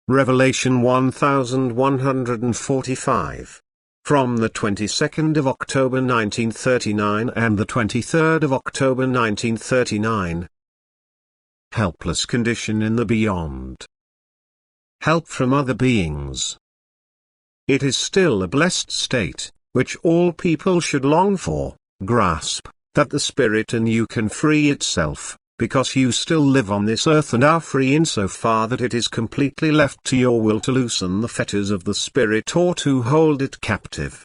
Revelation 1145. From the 22nd of October 1939 and the 23rd of October 1939. Helpless condition in the beyond. Help from other beings. It is still a blessed state, which all people should long for, grasp, that the spirit in you can free itself, because you still live on this earth and are free insofar that it is completely left to your will to loosen the fetters of the spirit or to hold it captive.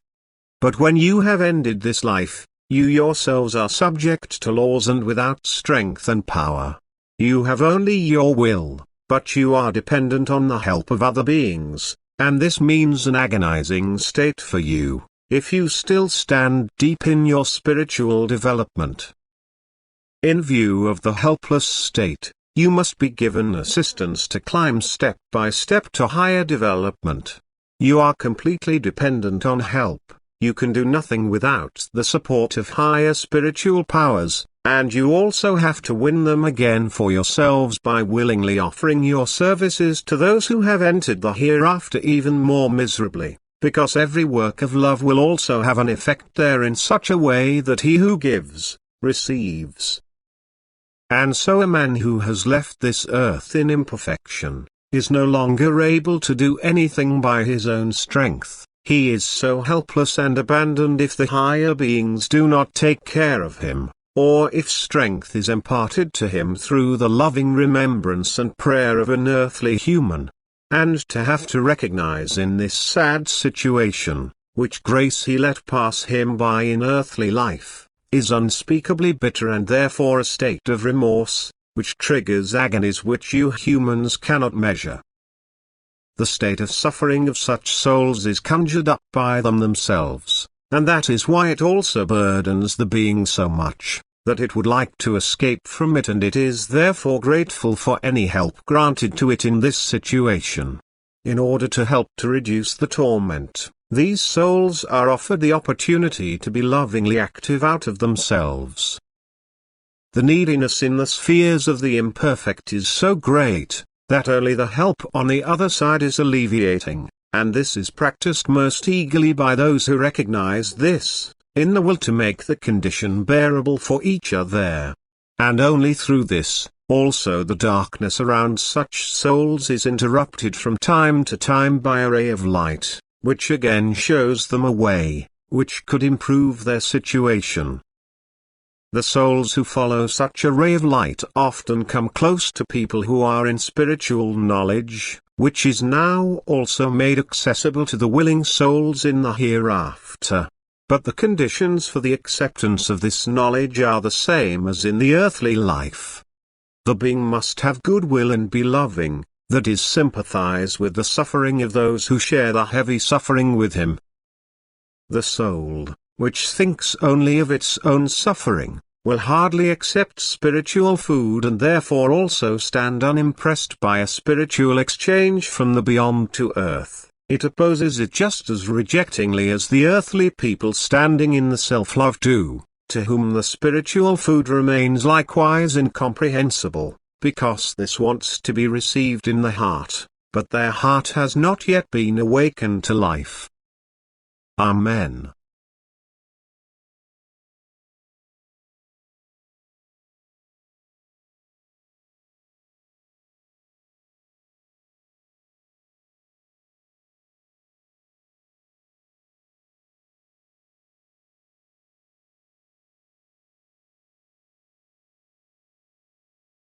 But when you have ended this life, you yourselves are subject to laws and without strength and power. You have only your will, but you are dependent on the help of other beings, and this means an agonizing state for you, if you still stand deep in your spiritual development. In view of the helpless state, you must be given assistance to climb step by step to higher development. You are completely dependent on help, you can do nothing without the support of higher spiritual powers, and you also have to win them again for yourselves by willingly offering your services to those who have entered the hereafter even more miserably, because every work of love will also have an effect there in such a way that he who gives, receives. And so a man who has left this earth in imperfection, is no longer able to do anything by his own strength. He is so helpless and abandoned if the higher beings do not take care of him, or if strength is imparted to him through the loving remembrance and prayer of an earthly human. And to have to recognize in this sad situation, which grace he let pass him by in earthly life, is unspeakably bitter and therefore a state of remorse, which triggers agonies which you humans cannot measure. The state of suffering of such souls is conjured up by them themselves, and that is why it also burdens the being so much, that it would like to escape from it, and it is therefore grateful for any help granted to it in this situation. In order to help to reduce the torment, these souls are offered the opportunity to be lovingly active out of themselves. The neediness in the spheres of the imperfect is so great, that only the help on the other side is alleviating, and this is practiced most eagerly by those who recognize this, in the will to make the condition bearable for each other. And only through this, also the darkness around such souls is interrupted from time to time by a ray of light, which again shows them a way, which could improve their situation. The souls who follow such a ray of light often come close to people who are in spiritual knowledge, which is now also made accessible to the willing souls in the hereafter. But the conditions for the acceptance of this knowledge are the same as in the earthly life. The being must have goodwill and be loving, that is, sympathize with the suffering of those who share the heavy suffering with him. The soul, which thinks only of its own suffering, will hardly accept spiritual food and therefore also stand unimpressed by a spiritual exchange from the beyond to earth. It opposes it just as rejectingly as the earthly people standing in the self-love do, to whom the spiritual food remains likewise incomprehensible, because this wants to be received in the heart, but their heart has not yet been awakened to life. Amen.